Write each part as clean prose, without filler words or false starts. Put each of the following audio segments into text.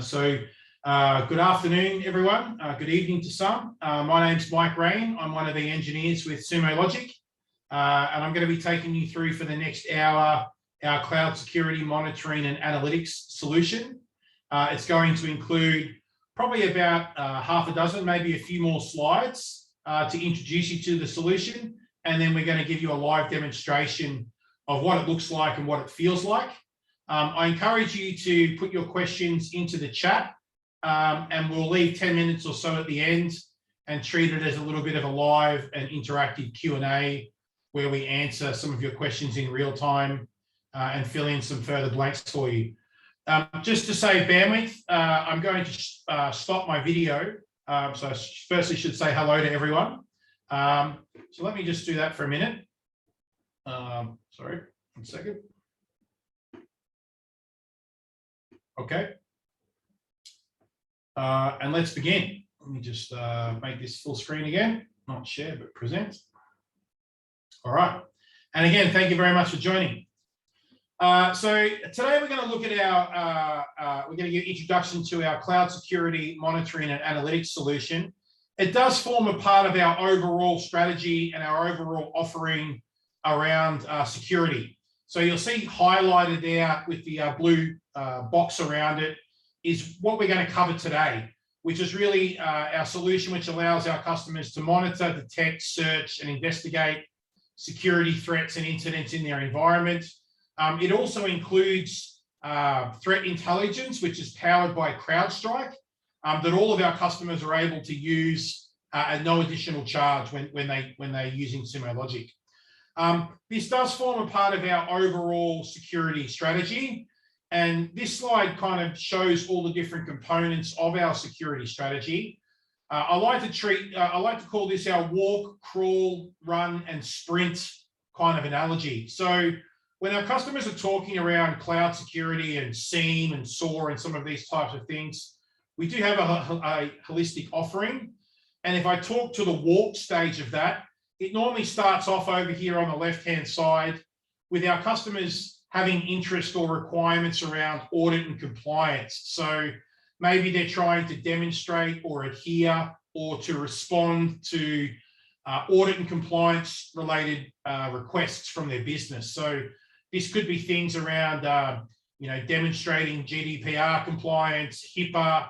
Good afternoon, everyone. Good evening to some. My name's Mike Rain. I'm one of the engineers with Sumo Logic, and I'm going to be taking you through for the next hour our cloud security monitoring and analytics solution. It's going to include probably about half a dozen, maybe a few more slides to introduce you to the solution, and then we're going to give you a live demonstration of what it looks like and what it feels like. I encourage you to put your questions into the chat, and we'll leave 10 minutes or so at the end and treat it as a little bit of a live and interactive Q&A where we answer some of your questions in real time and fill in some further blanks for you. Just to save bandwidth, I'm going to stop my video. So I firstly should say hello to everyone. So let me just do that for a minute. Sorry, 1 second. Okay. And let's begin. Let me just make this full screen again, not share, but present. All right. And again, thank you very much for joining. So today we're going to look at we're going to give introduction to our cloud security monitoring and analytics solution. It does form a part of our overall strategy and our overall offering around security. So you'll see highlighted there with the blue box around it is what we're going to cover today, which is really our solution which allows our customers to monitor, detect, search, and investigate security threats and incidents in their environment. It also includes threat intelligence, which is powered by CrowdStrike, that all of our customers are able to use at no additional charge when they're using Sumo Logic. This does form a part of our overall security strategy. And this slide kind of shows all the different components of our security strategy. I like to call this our walk, crawl, run, and sprint kind of analogy. So when our customers are talking around cloud security and SIEM and SOAR and some of these types of things, we do have a holistic offering. And if I talk to the walk stage of that, it normally starts off over here on the left-hand side with our customers having interest or requirements around audit and compliance. So maybe they're trying to demonstrate or adhere or to respond to audit and compliance related requests from their business. So this could be things around demonstrating GDPR compliance, HIPAA,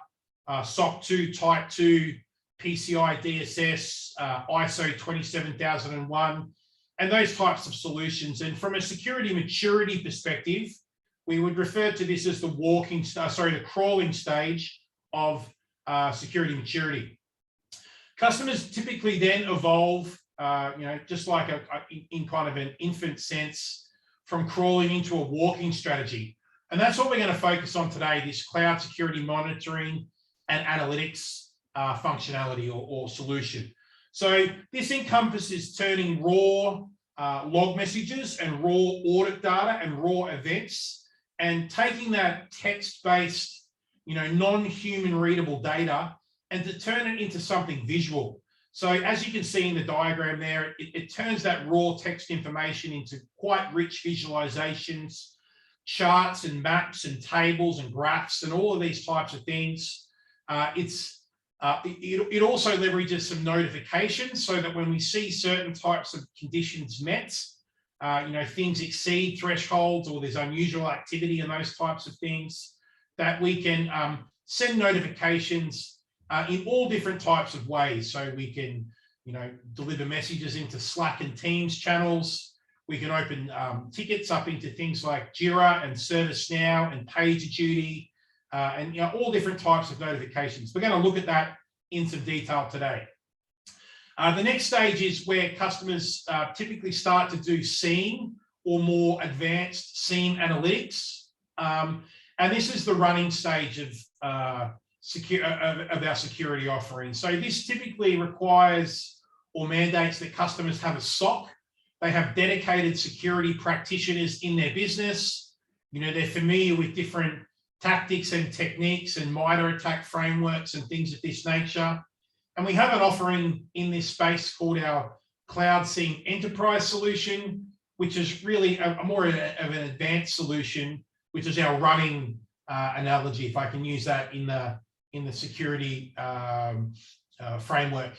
SOC 2 Type 2, PCI DSS, ISO 27001, and those types of solutions. And from a security maturity perspective, we would refer to this as the crawling stage of security maturity. Customers typically then evolve, just like in kind of an infant sense, from crawling into a walking strategy. And that's what we're going to focus on today, this cloud security monitoring and analytics functionality or solution. So this encompasses turning raw log messages and raw audit data and raw events and taking that text-based, non-human readable data and to turn it into something visual. So as you can see in the diagram there, it turns that raw text information into quite rich visualizations, charts and maps and tables and graphs and all of these types of things. It also leverages some notifications so that when we see certain types of conditions met, things exceed thresholds or there's unusual activity and those types of things, that we can send notifications in all different types of ways. So we can, deliver messages into Slack and Teams channels. We can open tickets up into things like Jira and ServiceNow and PagerDuty. And all different types of notifications. We're going to look at that in some detail today. The next stage is where customers typically start to do SIEM or more advanced SIEM analytics. And this is the running stage of our security offering. So this typically requires or mandates that customers have a SOC. They have dedicated security practitioners in their business. They're familiar with different tactics and techniques and MITRE attack frameworks and things of this nature. And we have an offering in this space called our Cloud SIEM Enterprise solution, which is really more of an advanced solution, which is our running analogy, if I can use that in the security framework.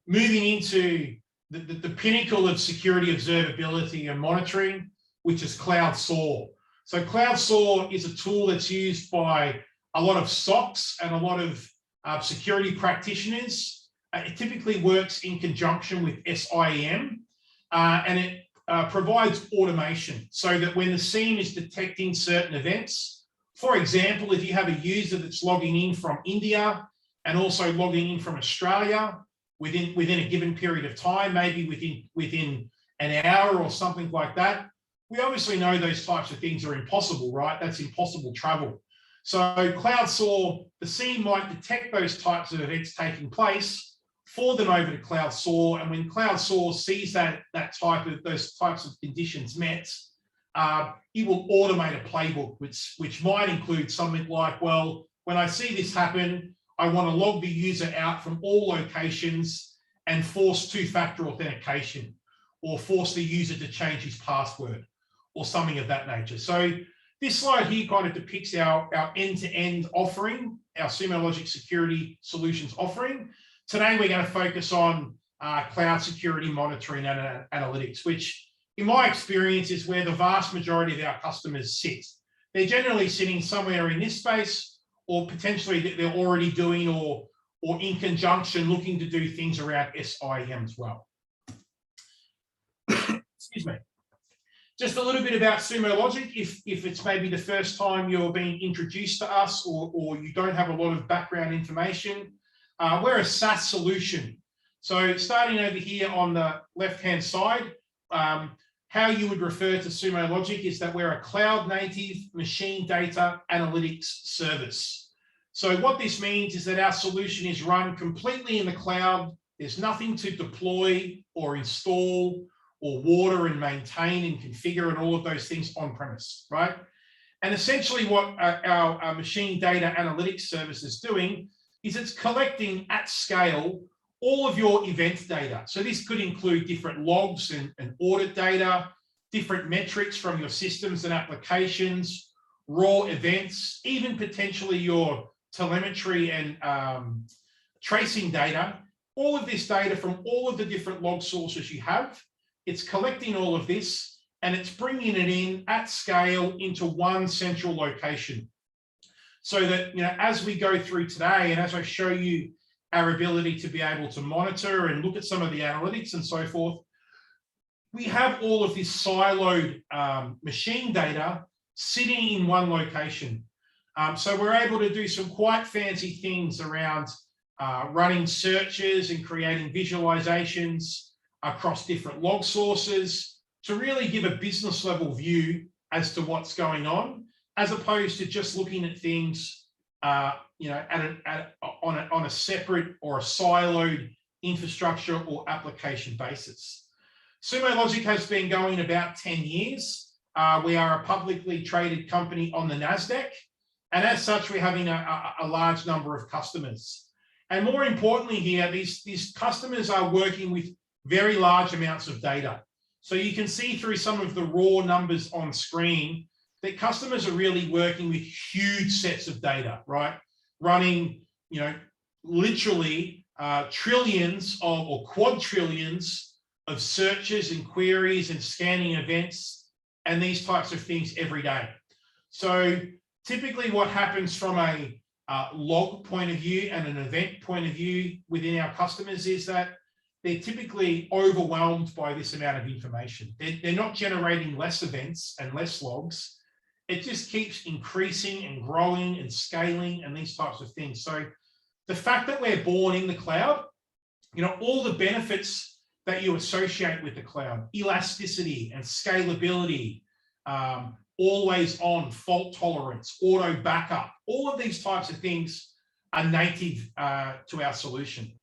Moving into the pinnacle of security observability and monitoring, which is Cloud SOAR. So Cloud SOAR is a tool that's used by a lot of SOCs and a lot of security practitioners. It typically works in conjunction with SIEM, and it provides automation so that when the SIEM is detecting certain events, for example, if you have a user that's logging in from India and also logging in from Australia within a given period of time, maybe within an hour or something like that, we obviously know those types of things are impossible, right? That's impossible travel. So Cloud SOAR, the SIEM might detect those types of events taking place, forward them over to Cloud SOAR, and when Cloud SOAR sees those types of conditions met, it will automate a playbook, which might include something like, well, when I see this happen, I want to log the user out from all locations and force two-factor authentication, or force the user to change his password, or something of that nature. So this slide here kind of depicts our end-to-end offering, our Sumo Logic security solutions offering. Today, we're going to focus on cloud security monitoring and analytics, which in my experience is where the vast majority of our customers sit. They're generally sitting somewhere in this space, or potentially they're already doing or in conjunction looking to do things around SIEM as well. Excuse me. Just a little bit about Sumo Logic, if it's maybe the first time you're being introduced to us, or you don't have a lot of background information. We're a SaaS solution. So starting over here on the left-hand side, how you would refer to Sumo Logic is that we're a cloud-native machine data analytics service. So what this means is that our solution is run completely in the cloud. There's nothing to deploy or install or water and maintain and configure and all of those things on premise, right? And essentially what our machine data analytics service is doing is it's collecting at scale all of your event data. So this could include different logs and audit data, different metrics from your systems and applications, raw events, even potentially your telemetry and tracing data. All of this data from all of the different log sources you have, it's collecting all of this and it's bringing it in at scale into one central location. So that, as we go through today and as I show you our ability to be able to monitor and look at some of the analytics and so forth, we have all of this siloed machine data sitting in one location. So we're able to do some quite fancy things around running searches and creating visualizations across different log sources to really give a business level view as to what's going on, as opposed to just looking at things on a separate or a siloed infrastructure or application basis. Sumo Logic has been going about 10 years. We are a publicly traded company on the NASDAQ, and as such, we're having a large number of customers. And more importantly here, these customers are working with very large amounts of data. So you can see through some of the raw numbers on screen that customers are really working with huge sets of data, right? Running, literally trillions or quadrillions of searches and queries and scanning events and these types of things every day. So typically what happens from a log point of view and an event point of view within our customers is that they're typically overwhelmed by this amount of information. They're not generating less events and less logs. It just keeps increasing and growing and scaling and these types of things. So the fact that we're born in the cloud, all the benefits that you associate with the cloud, elasticity and scalability, always on, fault tolerance, auto backup, all of these types of things are native to our solution.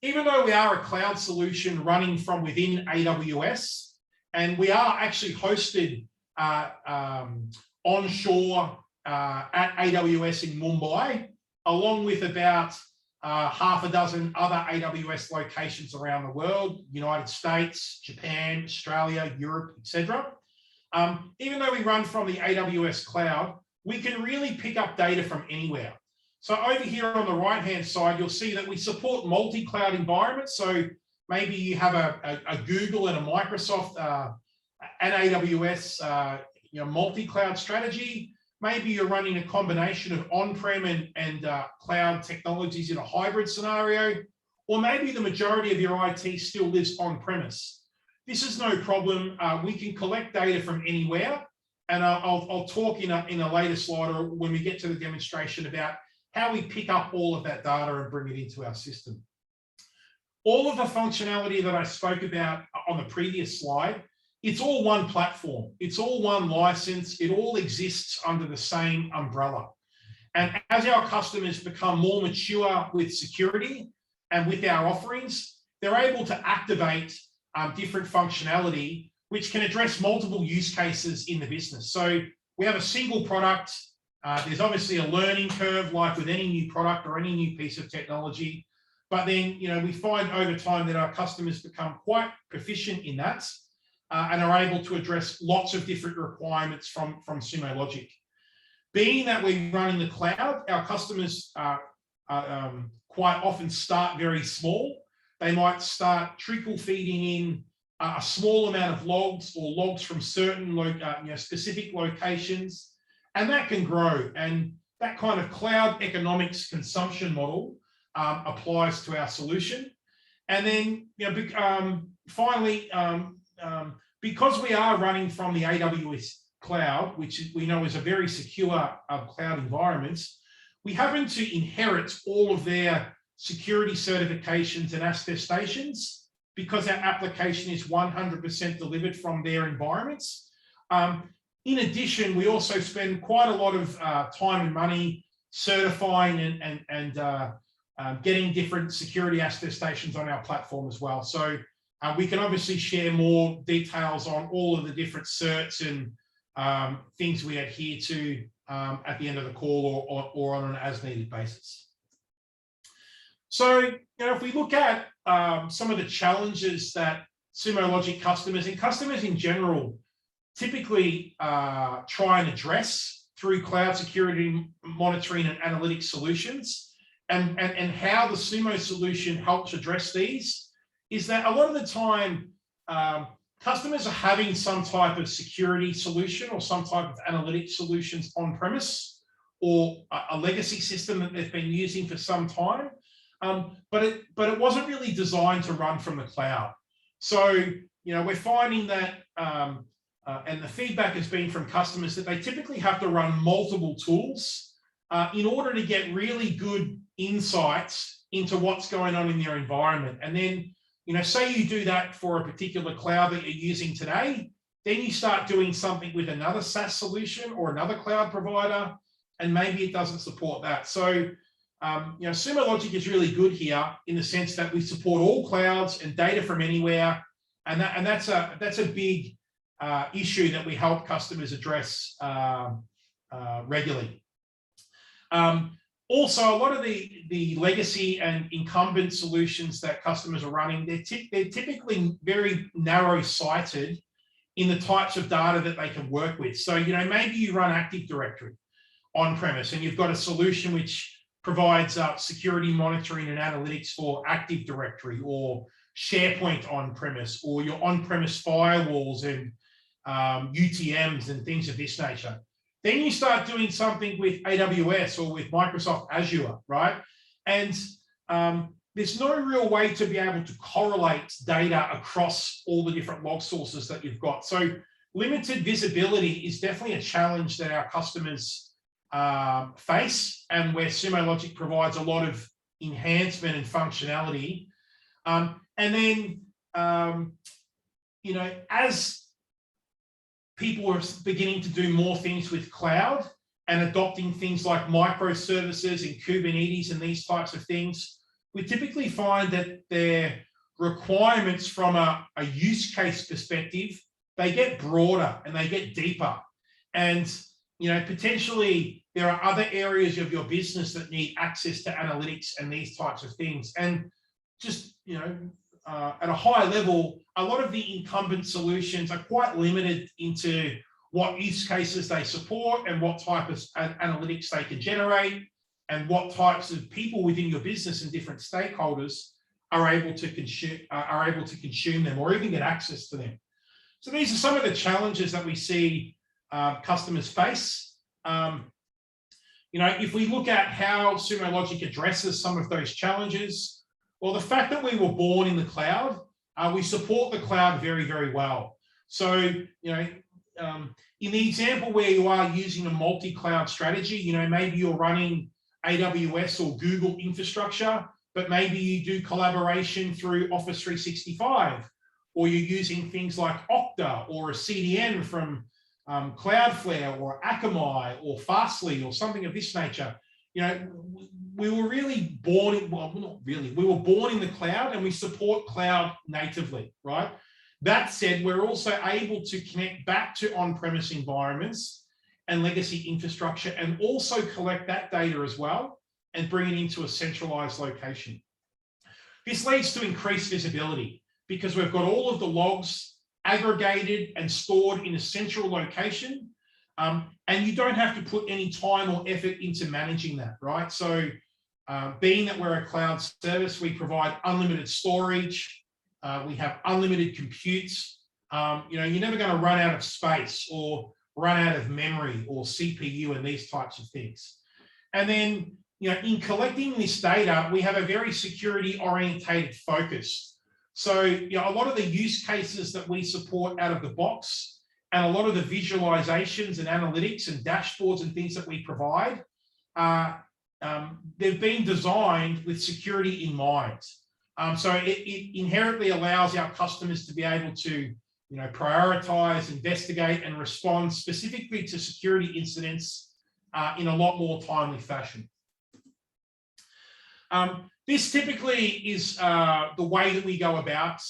Even though we are a cloud solution running from within AWS, and we are actually hosted onshore at AWS in Mumbai, along with about half a dozen other AWS locations around the world, United States, Japan, Australia, Europe, etc. Even though we run from the AWS cloud, we can really pick up data from anywhere. So over here on the right-hand side, you'll see that we support multi-cloud environments. So maybe you have a Google and a Microsoft, an AWS, multi-cloud strategy. Maybe you're running a combination of on-prem and cloud technologies in a hybrid scenario, or maybe the majority of your IT still lives on-premise. This is no problem. We can collect data from anywhere, and I'll talk in a later slide or when we get to the demonstration about how we pick up all of that data and bring it into our system. All of the functionality that I spoke about on the previous slide, it's all one platform. It's all one license. It all exists under the same umbrella. And as our customers become more mature with security and with our offerings, they're able to activate different functionality, which can address multiple use cases in the business. So we have a single product. There's obviously a learning curve, like with any new product or any new piece of technology. But then, we find over time that our customers become quite proficient in that and are able to address lots of different requirements from Sumo Logic. Being that we run in the cloud, our customers quite often start very small. They might start trickle feeding in a small amount of logs or logs from certain specific locations, and that can grow. And that kind of cloud economics consumption model applies to our solution. And then, finally, because we are running from the AWS cloud, which we know is a very secure cloud environment, we happen to inherit all of their security certifications and attestations because our application is 100% delivered from their environments. In addition, we also spend quite a lot of time and money certifying and getting different security attestations on our platform as well. So we can obviously share more details on all of the different certs and things we adhere to at the end of the call or on an as-needed basis. So, if we look at some of the challenges that Sumo Logic customers and customers in general typically try and address through cloud security monitoring and analytics solutions, and how the Sumo solution helps address these, is that a lot of the time customers are having some type of security solution or some type of analytics solutions on premise or a legacy system that they've been using for some time, but it wasn't really designed to run from the cloud. So we're finding that, and the feedback has been from customers, that they typically have to run multiple tools in order to get really good insights into what's going on in their environment. And then, say you do that for a particular cloud that you're using today, then you start doing something with another SaaS solution or another cloud provider, and maybe it doesn't support that. So, Sumo Logic is really good here in the sense that we support all clouds and data from anywhere, and that's a big issue that we help customers address regularly. Also, a lot of the legacy and incumbent solutions that customers are running, they're typically very narrow-sighted in the types of data that they can work with. So, maybe you run Active Directory on-premise and you've got a solution which provides security monitoring and analytics for Active Directory or SharePoint on-premise, or your on-premise firewalls and UTMs and things of this nature. Then you start doing something with AWS or with Microsoft Azure, right? And there's no real way to be able to correlate data across all the different log sources that you've got. So limited visibility is definitely a challenge that our customers face, and where Sumo Logic provides a lot of enhancement and functionality. And then, as people are beginning to do more things with cloud and adopting things like microservices and Kubernetes and these types of things, we typically find that their requirements from a use case perspective, they get broader and they get deeper. And, potentially there are other areas of your business that need access to analytics and these types of things. And just, at a high level, a lot of the incumbent solutions are quite limited into what use cases they support and what type of analytics they can generate and what types of people within your business and different stakeholders are able to consume them or even get access to them. So these are some of the challenges that we see customers face. If we look at how Sumo Logic addresses some of those challenges, well, the fact that we were born in the cloud, we support the cloud very, very well. So, in the example where you are using a multi-cloud strategy, maybe you're running AWS or Google infrastructure, but maybe you do collaboration through Office 365, or you're using things like Okta or a CDN from Cloudflare or Akamai or Fastly or something of this nature. We were really born in, well, not really, we were born in the cloud and we support cloud natively, right? That said, we're also able to connect back to on-premise environments and legacy infrastructure and also collect that data as well and bring it into a centralized location. This leads to increased visibility because we've got all of the logs aggregated and stored in a central location. And you don't have to put any time or effort into managing that, right? So being that we're a cloud service, we provide unlimited storage. We have unlimited computes. You're never going to run out of space or run out of memory or CPU and these types of things. And then, in collecting this data, we have a very security-orientated focus. So, a lot of the use cases that we support out of the box and a lot of the visualizations and analytics and dashboards and things that we provide, they've been designed with security in mind. So it inherently allows our customers to be able to, prioritize, investigate, and respond specifically to security incidents in a lot more timely fashion. This typically is the way that we go about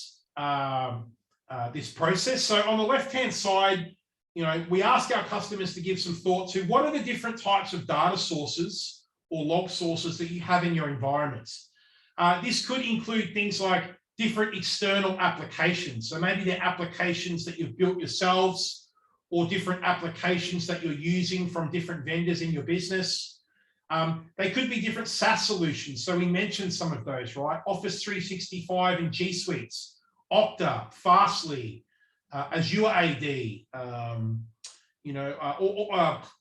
this process. So on the left-hand side, we ask our customers to give some thought to what are the different types of data sources or log sources that you have in your environments. This could include things like different external applications. So maybe they're applications that you've built yourselves or different applications that you're using from different vendors in your business. They could be different SaaS solutions. So we mentioned some of those, right? Office 365 and G Suites, Okta, Fastly, Azure AD,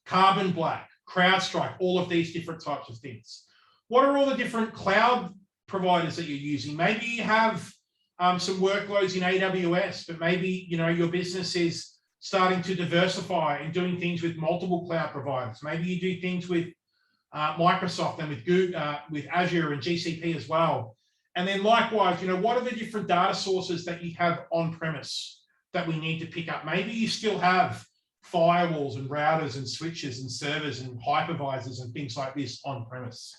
Carbon Black, CrowdStrike, all of these different types of things. What are all the different cloud providers that you're using? Maybe you have some workloads in AWS, but maybe your business is starting to diversify and doing things with multiple cloud providers. Maybe you do things with Microsoft and with Google, with Azure and GCP as well. And then likewise, what are the different data sources that you have on premise that we need to pick up? Maybe you still have firewalls and routers and switches and servers and hypervisors and things like this on premise.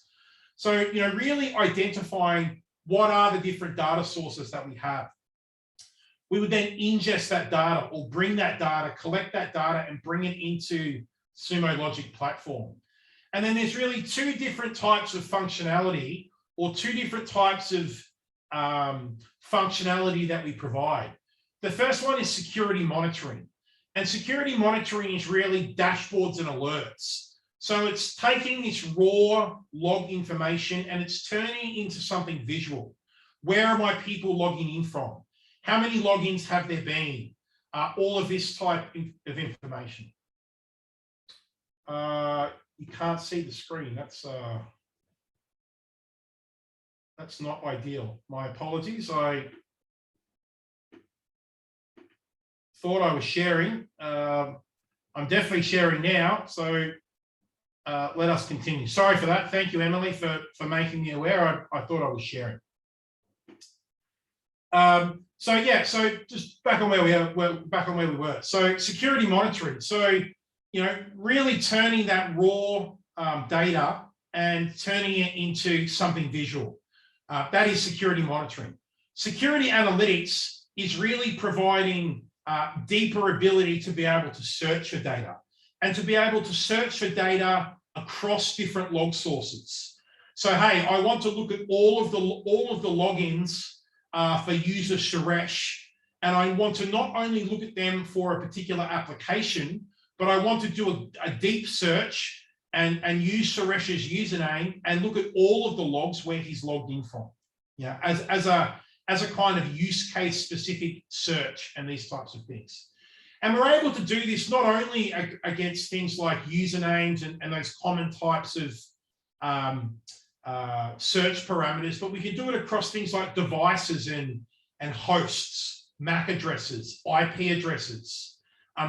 So, really identifying what are the different data sources that we have. We would then ingest that data or bring that data, collect that data and bring it into Sumo Logic platform. And then there's really two different types of functionality or two different types of functionality that we provide. The first one is security monitoring. And security monitoring is really dashboards and alerts. So it's taking this raw log information and it's turning it into something visual. Where are my people logging in from? How many logins have there been? All of this type of information. You can't see the screen. That's not ideal. My apologies. I thought I was sharing. I'm definitely sharing now. So let us continue. Sorry for that. Thank you, Emily, for making me aware. I thought I was sharing. So just back on where we were. So security monitoring. So really turning that raw data and turning it into something visual. That is security monitoring. Security analytics is really providing deeper ability to be able to search for data and to be able to search for data across different log sources. So, hey, I want to look at all of the logins for user Suresh, and I want to not only look at them for a particular application, but I want to do a deep search and use Suresh's username and look at all of the logs where he's logged in from. Yeah, as a kind of use case specific search and these types of things. And we're able to do this not only against things like usernames and those common types of search parameters, but we can do it across things like devices and hosts, MAC addresses, IP addresses,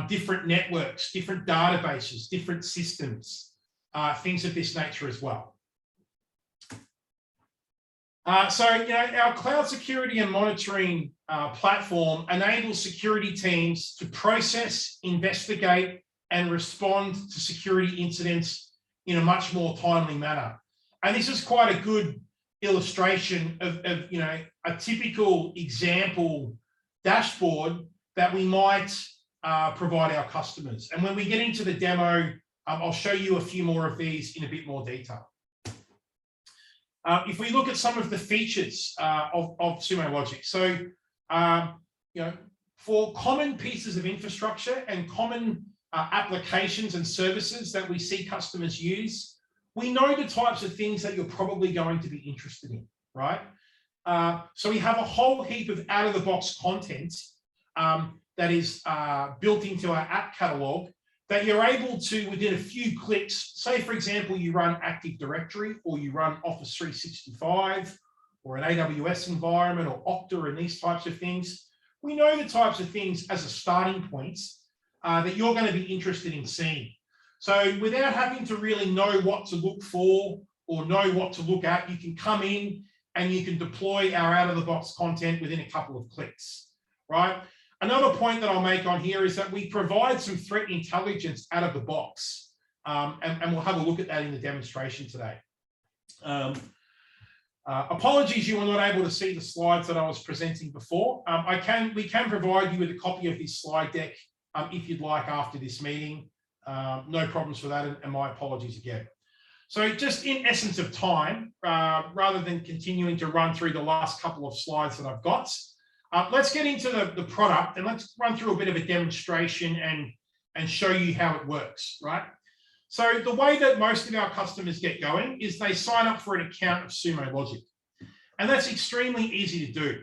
different networks, different databases, different systems, things of this nature as well. So, our cloud security and monitoring platform enables security teams to process, investigate, and respond to security incidents in a much more timely manner. And this is quite a good illustration of a typical example dashboard that we might provide our customers. And when we get into the demo, I'll show you a few more of these in a bit more detail. If we look at some of the features of Sumo Logic, so for common pieces of infrastructure and common applications and services that we see customers use, we know the types of things that you're probably going to be interested in, right? So we have a whole heap of out-of-the-box content that is built into our app catalog that you're able to, within a few clicks, say, for example, you run Active Directory or you run Office 365 or an AWS environment or Okta and these types of things. We know the types of things as a starting point that you're going to be interested in seeing. So without having to really know what to look for or know what to look at, you can come in and you can deploy our out-of-the-box content within a couple of clicks, right? Another point that I'll make on here is that we provide some threat intelligence out of the box, and we'll have a look at that in the demonstration today. Apologies you were not able to see the slides that I was presenting before. We can provide you with a copy of this slide deck if you'd like after this meeting. No problems for that, and my apologies again. So just in essence of time, rather than continuing to run through the last couple of slides that I've got, let's get into the product and let's run through a bit of a demonstration and show you how it works, right? So the way that most of our customers get going is they sign up for an account of Sumo Logic. And that's extremely easy to do.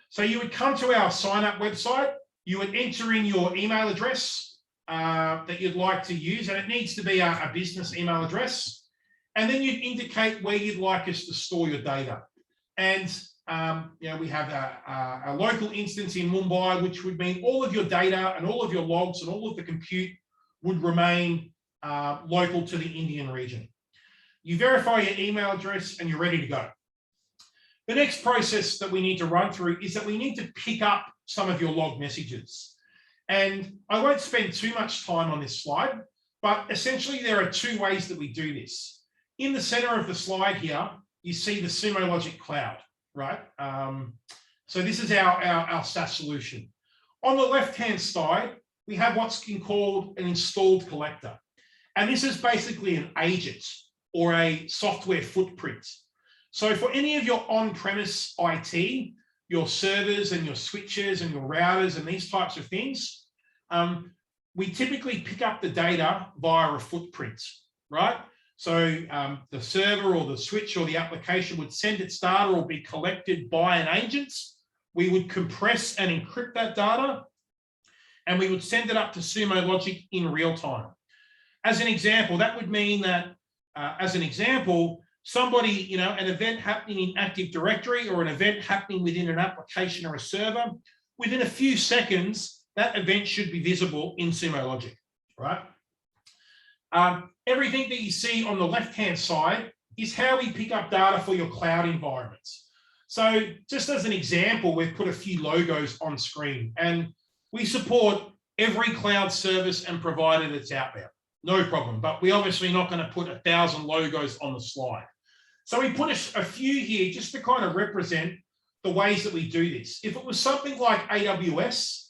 So you would come to our sign up website, you would enter in your email address that you'd like to use, and it needs to be a business email address. And then you'd indicate where you'd like us to store your data. And we have a local instance in Mumbai, which would mean all of your data and all of your logs and all of the compute would remain local to the Indian region. You verify your email address and you're ready to go. The next process that we need to run through is that we need to pick up some of your log messages. And I won't spend too much time on this slide, but essentially there are two ways that we do this. In the center of the slide here, you see the Sumo Logic Cloud, right? So this is our SaaS solution. On the left-hand side, we have what's been called an installed collector. And this is basically an agent or a software footprint. So for any of your on-premise IT, your servers and your switches and your routers and these types of things, we typically pick up the data via a footprint, right? So the server or the switch or the application would send its data or be collected by an agent. We would compress and encrypt that data, and we would send it up to Sumo Logic in real time. As an example, that would mean that, somebody, an event happening in Active Directory or an event happening within an application or a server, within a few seconds, that event should be visible in Sumo Logic, right? Everything that you see on the left-hand side is how we pick up data for your cloud environments. So just as an example, we've put a few logos on screen, and we support every cloud service and provider that's out there. No problem, but we're obviously not going to put 1,000 logos on the slide. So we put a few here just to kind of represent the ways that we do this. If it was something like AWS,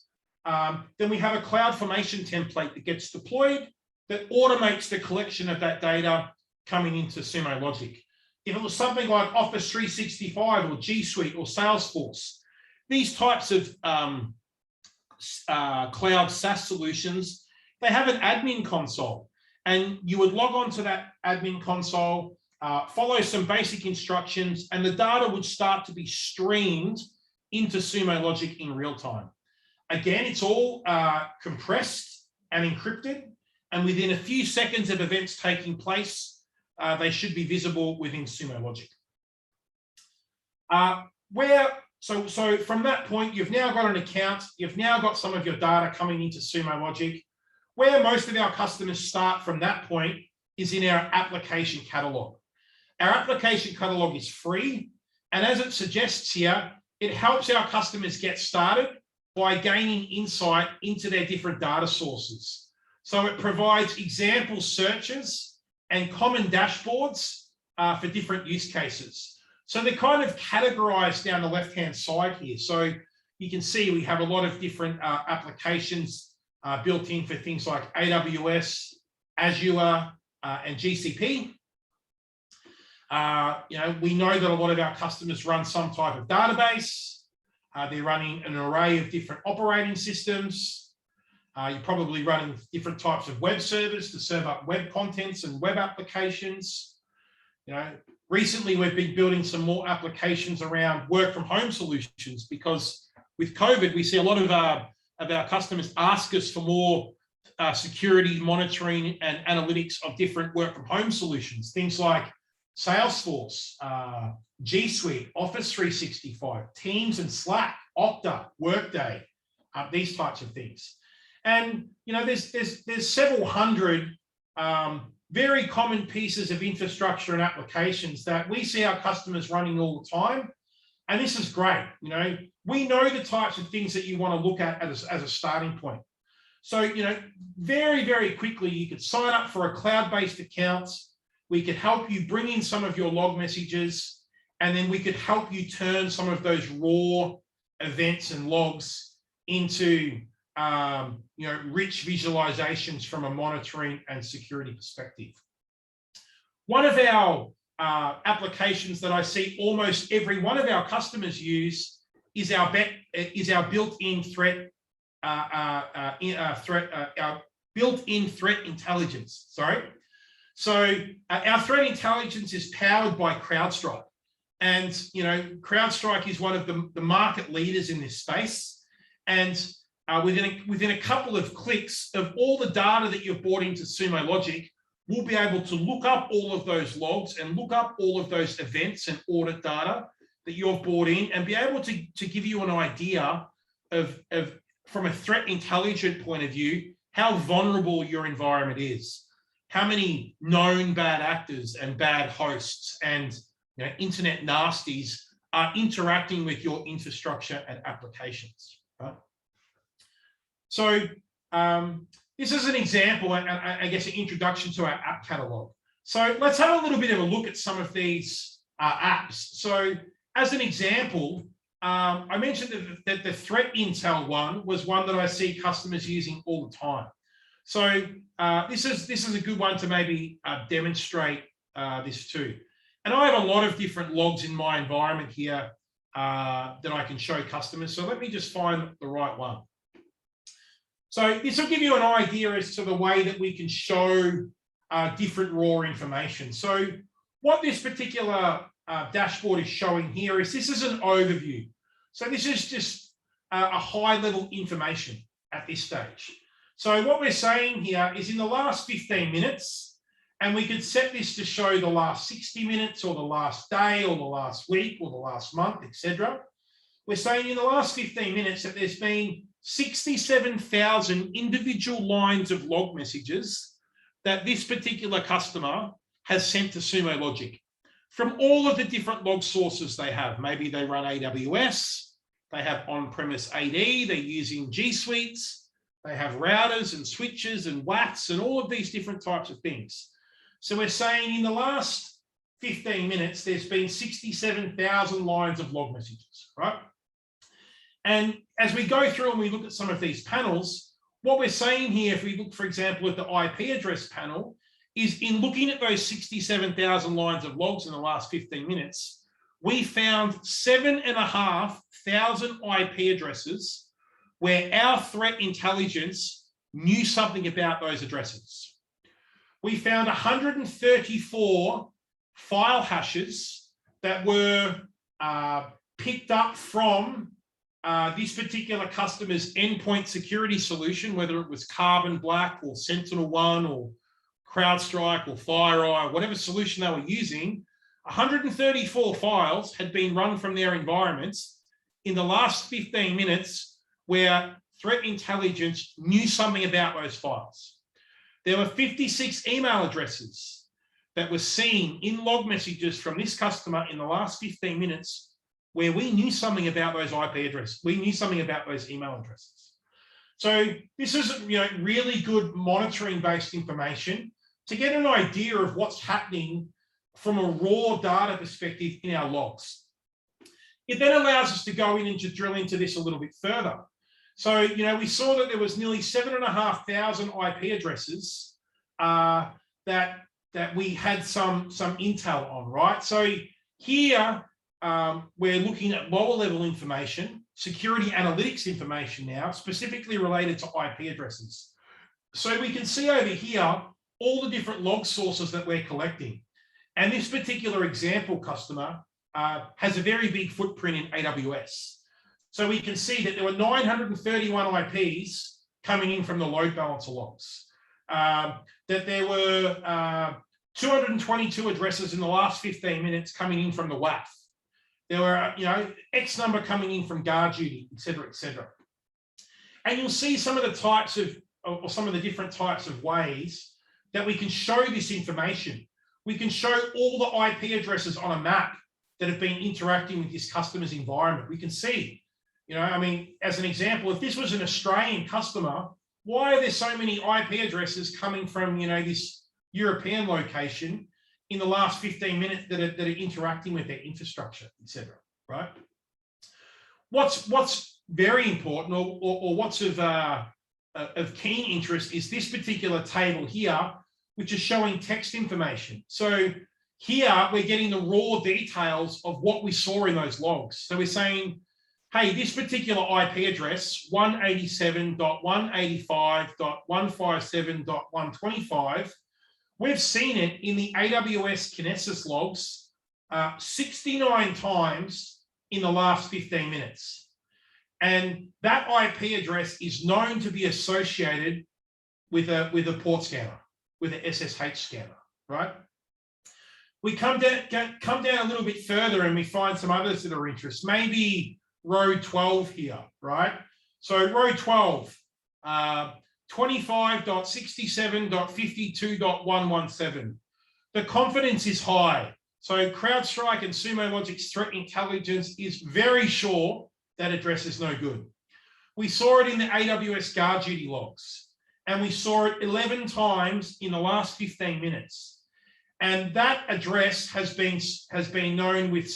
then we have a CloudFormation template that gets deployed that automates the collection of that data coming into Sumo Logic. If it was something like Office 365 or G Suite or Salesforce, these types of cloud SaaS solutions, they have an admin console, and you would log on to that admin console, follow some basic instructions, and the data would start to be streamed into Sumo Logic in real time. Again, it's all compressed and encrypted, and within a few seconds of events taking place, they should be visible within Sumo Logic. So from that point, you've now got an account, you've now got some of your data coming into Sumo Logic. Where most of our customers start from that point is in our application catalog. Our application catalog is free, and as it suggests here, it helps our customers get started by gaining insight into their different data sources. So it provides example searches and common dashboards for different use cases. So they're kind of categorized down the left-hand side here. So you can see we have a lot of different applications built in for things like AWS, Azure, and GCP. We know that a lot of our customers run some type of database. They're running an array of different operating systems. You're probably running different types of web servers to serve up web contents and web applications. Recently we've been building some more applications around work from home solutions, because with COVID, we see a lot of our customers ask us for more security monitoring and analytics of different work from home solutions, things like Salesforce, G Suite, Office 365, Teams and Slack, Okta, Workday, these types of things. And there's several hundred very common pieces of infrastructure and applications that we see our customers running all the time. And this is great. We know the types of things that you want to look at as a starting point. So, very, very quickly, you could sign up for a cloud-based account. We could help you bring in some of your log messages, and then we could help you turn some of those raw events and logs into rich visualizations from a monitoring and security perspective. One of our applications that I see almost every one of our customers use is our built-in threat intelligence. Sorry. So our threat intelligence is powered by CrowdStrike, and CrowdStrike is one of the market leaders in this space. And within a couple of clicks of all the data that you've brought into Sumo Logic, we'll be able to look up all of those logs and look up all of those events and audit data that you've brought in, and be able to give you an idea of from a threat intelligence point of view, how vulnerable your environment is, how many known bad actors and bad hosts and internet nasties are interacting with your infrastructure and applications. Right? So this is an example, and I guess an introduction to our app catalog. So let's have a little bit of a look at some of these apps. So as an example, I mentioned that the threat intel one was one that I see customers using all the time. So this is a good one to maybe demonstrate this too. And I have a lot of different logs in my environment here that I can show customers. So let me just find the right one. So this will give you an idea as to the way that we can show different raw information. So what this particular dashboard is showing here is this is an overview. So this is just a high level information at this stage. So what we're saying here is in the last 15 minutes, and we could set this to show the last 60 minutes or the last day or the last week or the last month, etc. We're saying in the last 15 minutes that there's been 67,000 individual lines of log messages that this particular customer has sent to Sumo Logic from all of the different log sources they have. Maybe they run AWS, they have on-premise AD, they're using G Suites, they have routers and switches and WAFs and all of these different types of things. So we're saying in the last 15 minutes, there's been 67,000 lines of log messages, right? And as we go through and we look at some of these panels, what we're saying here, if we look, for example, at the IP address panel, is in looking at those 67,000 lines of logs in the last 15 minutes, we found 7,500 IP addresses where our threat intelligence knew something about those addresses. We found 134 file hashes that were picked up from this particular customer's endpoint security solution, whether it was Carbon Black or SentinelOne or CrowdStrike or FireEye, whatever solution they were using. 134 files had been run from their environments in the last 15 minutes where threat intelligence knew something about those files. There were 56 email addresses that were seen in log messages from this customer in the last 15 minutes where we knew something about those IP addresses. We knew something about those email addresses. So this is really good monitoring-based information to get an idea of what's happening from a raw data perspective in our logs. It then allows us to go in and to drill into this a little bit further. So, we saw that there was nearly 7,500 IP addresses that we had some intel on, right? So here we're looking at lower level information, security analytics information now, specifically related to IP addresses. So we can see over here all the different log sources that we're collecting. And this particular example customer has a very big footprint in AWS. So we can see that there were 931 IPs coming in from the load balancer logs, that there were 222 addresses in the last 15 minutes coming in from the WAF. There were, X number coming in from guard duty, et cetera, et cetera. And you'll see some of the types of, or some of the different types of ways that we can show this information. We can show all the IP addresses on a map that have been interacting with this customer's environment. We can see, as an example, if this was an Australian customer, why are there so many IP addresses coming from, this European location in the last 15 minutes that are interacting with their infrastructure, et cetera, right? What's very important or what's of keen interest is this particular table here, which is showing text information. So here we're getting the raw details of what we saw in those logs. So we're saying, hey, this particular IP address, 187.185.157.125, we've seen it in the AWS Kinesis logs 69 times in the last 15 minutes. And that IP address is known to be associated with a port scanner, with an SSH scanner, right? We come down a little bit further and we find some others that are interest. Maybe row 12 here, right? So row 12, 25.67.52.117. The confidence is high. So CrowdStrike and Sumo Logic's threat intelligence is very sure that address is no good. We saw it in the AWS guard duty logs, and we saw it 11 times in the last 15 minutes. And that address has been known with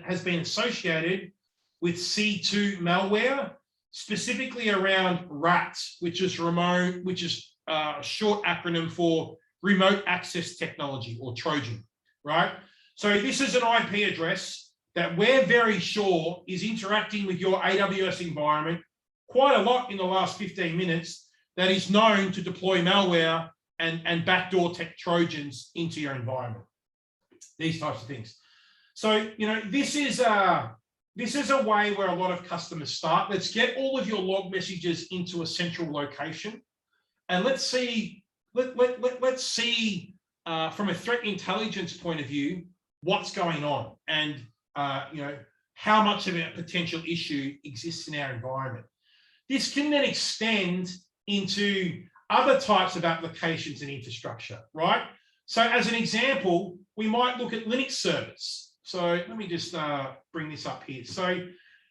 has been associated with C2 malware, specifically around RAT, which is a short acronym for remote access technology, or Trojan, right? So this is an IP address that we're very sure is interacting with your AWS environment quite a lot in the last 15 minutes, that is known to deploy malware and backdoor tech Trojans into your environment, these types of things. So, this is a way where a lot of customers start. Let's get all of your log messages into a central location, and let's see from a threat intelligence point of view what's going on, and how much of a potential issue exists in our environment. This can then extend into other types of applications and infrastructure, right? So as an example, we might look at Linux servers. So let me just bring this up here. So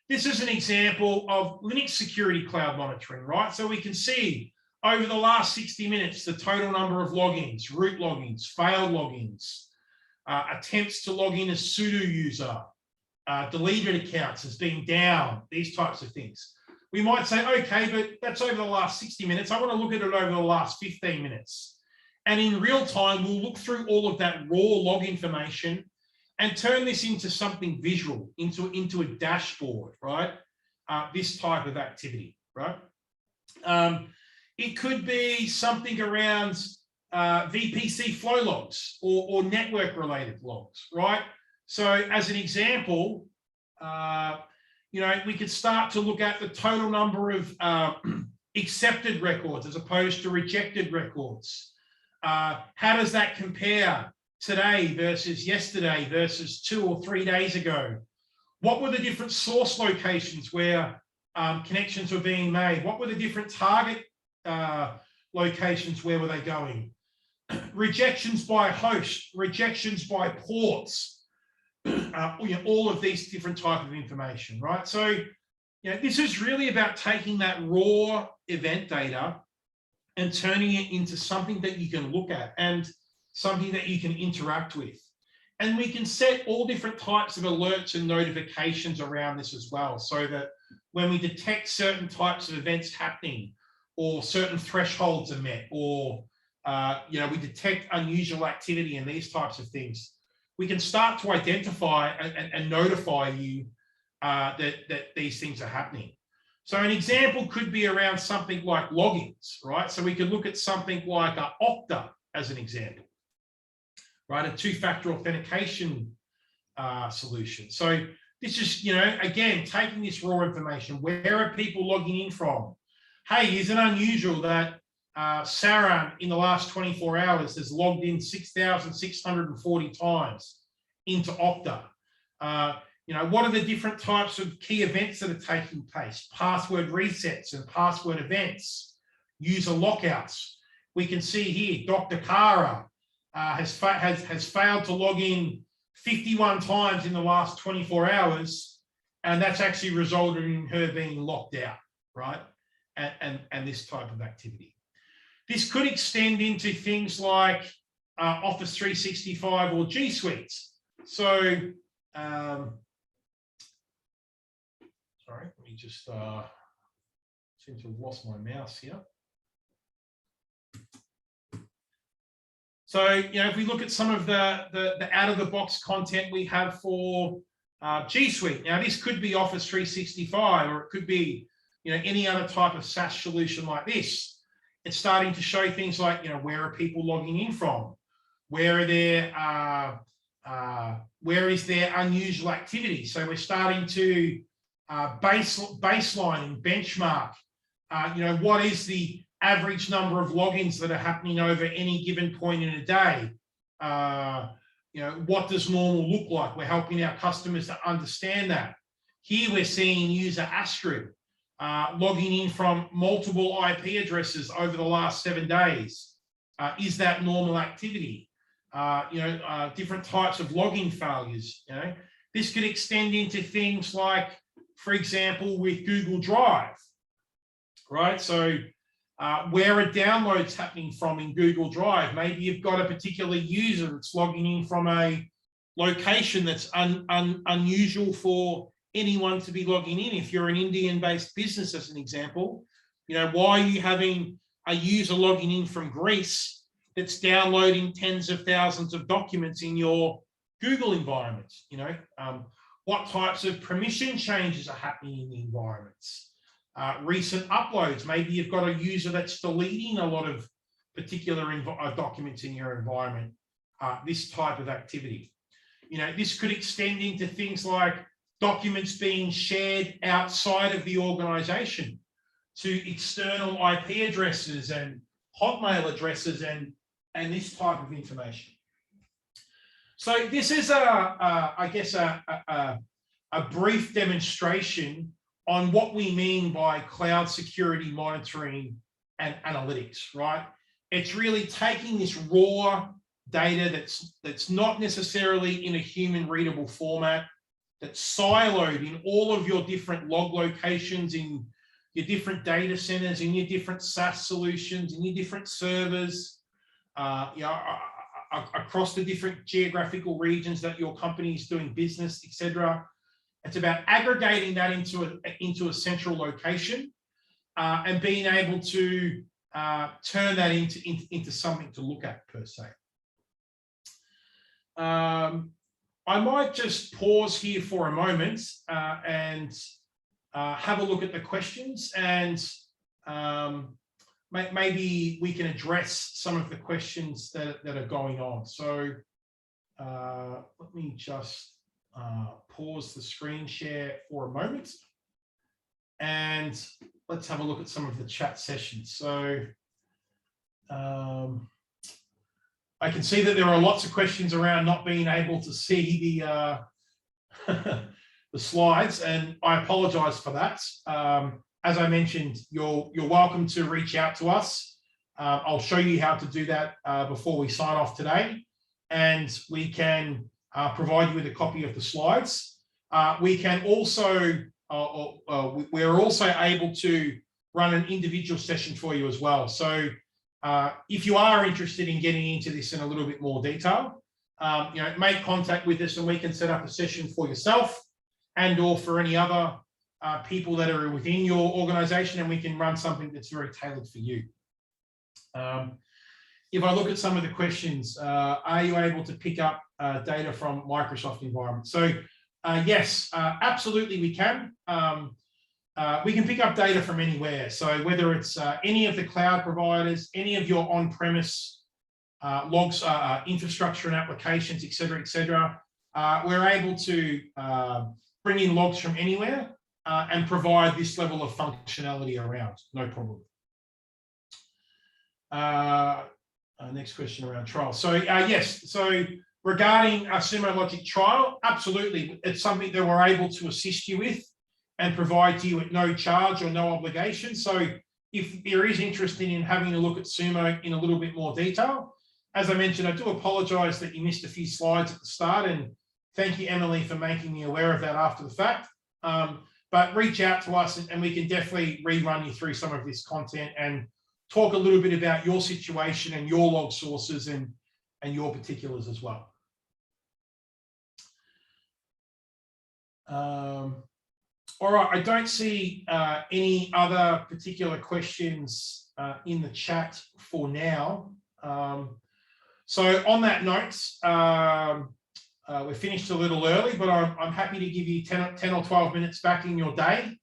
this is an example of Linux security cloud monitoring, right? So we can see over the last 60 minutes, the total number of logins, root logins, failed logins, attempts to log in as sudo user, deleted accounts as being down, these types of things. We might say, okay, but that's over the last 60 minutes. I want to look at it over the last 15 minutes. And in real time, we'll look through all of that raw log information and turn this into something visual, into a dashboard, right? This type of activity, right? It could be something around VPC flow logs or network related logs, right? So as an example, we could start to look at the total number of accepted records as opposed to rejected records. How does that compare today versus yesterday versus 2 or 3 days ago? What were the different source locations where connections were being made? What were the different target locations? Where were they going? Rejections by host, rejections by ports, all of these different type of information, right? So, this is really about taking that raw event data and turning it into something that you can look at and something that you can interact with. And we can set all different types of alerts and notifications around this as well, so that when we detect certain types of events happening, or certain thresholds are met, or we detect unusual activity and these types of things, we can start to identify and notify you that these things are happening. So an example could be around something like logins, right? So we could look at something like Okta as an example, right? A two-factor authentication solution. So this is, again, taking this raw information. Where are people logging in from? Hey, is it unusual that Sarah in the last 24 hours has logged in 6,640 times into Okta? What are the different types of key events that are taking place? Password resets and password events, user lockouts. We can see here, Dr. Kara has failed to log in 51 times in the last 24 hours, and that's actually resulted in her being locked out, right? And this type of activity. This could extend into things like Office 365 or G Suites. So, sorry, let me just seem to have lost my mouse here. So, if we look at some of the out-of-the-box content we have for G Suite, now this could be Office 365, or it could be, any other type of SaaS solution like this. It's starting to show things like, where are people logging in from? Where are where is their unusual activity? So we're starting to baseline and benchmark, what is the average number of logins that are happening over any given point in a day? What does normal look like? We're helping our customers to understand that. Here we're seeing user Astrid logging in from multiple IP addresses over the last 7 days. Is that normal activity? Different types of login failures. This could extend into things like, for example, with Google Drive, right? So where are downloads happening from in Google Drive? Maybe you've got a particular user that's logging in from a location that's unusual for anyone to be logging in. If you're an Indian-based business, as an example, why are you having a user logging in from Greece that's downloading tens of thousands of documents in your Google environment? What types of permission changes are happening in the environments? Recent uploads. Maybe you've got a user that's deleting a lot of particular documents in your environment. This type of activity. This could extend into things like documents being shared outside of the organization to external IP addresses and Hotmail addresses and this type of information. So this is I guess a brief demonstration on what we mean by cloud security monitoring and analytics, right? It's really taking this raw data that's not necessarily in a human readable format, that's siloed in all of your different log locations, in your different data centers, in your different SaaS solutions, in your different servers, across the different geographical regions that your company is doing business, etc. It's about aggregating that into a central location and being able to turn that into something to look at per se. I might just pause here for a moment and have a look at the questions, and maybe we can address some of the questions that are going on. So let me just pause the screen share for a moment, and let's have a look at some of the chat sessions. So I can see that there are lots of questions around not being able to see the the slides, and I apologize for that. As I mentioned, you're welcome to reach out to us. I'll show you how to do that before we sign off today, and we can provide you with a copy of the slides. We can also, we're also able to run an individual session for you as well. So if you are interested in getting into this in a little bit more detail, make contact with us and we can set up a session for yourself and or for any other people that are within your organization, and we can run something that's very tailored for you. If I look at some of the questions, are you able to pick up data from Microsoft environment? So yes, absolutely we can. We can pick up data from anywhere. So whether it's any of the cloud providers, any of your on-premise logs, infrastructure and applications, et cetera, we're able to bring in logs from anywhere and provide this level of functionality around, no problem. Next question around trial. So yes, so regarding our Sumo Logic trial, absolutely, it's something that we're able to assist you with and provide to you at no charge or no obligation. So if there is interest in having a look at Sumo in a little bit more detail, as I mentioned, I do apologize that you missed a few slides at the start, and thank you, Emily, for making me aware of that after the fact. But reach out to us and we can definitely rerun you through some of this content and talk a little bit about your situation and your log sources and your particulars as well. All right, I don't see any other particular questions in the chat for now. So on that note, we're finished a little early, but I'm happy to give you 10 or 12 minutes back in your day.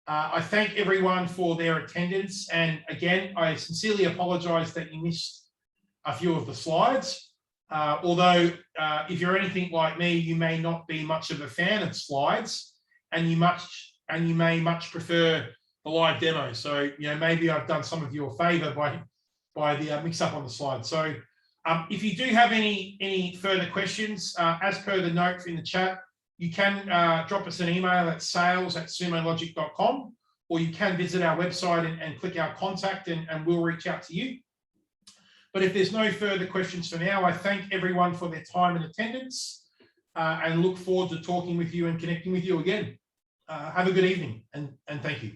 I thank everyone for their attendance. And again, I sincerely apologize that you missed a few of the slides. Although if you're anything like me, you may not be much of a fan of slides, and you may much prefer the live demo. So, maybe I've done some of you a favor by the mix up on the slide. So if you do have any further questions, as per the note in the chat, you can drop us an email at sales@sumologic.com, or you can visit our website and click our contact and we'll reach out to you. But if there's no further questions for now, I thank everyone for their time and attendance and look forward to talking with you and connecting with you again. Have a good evening and thank you.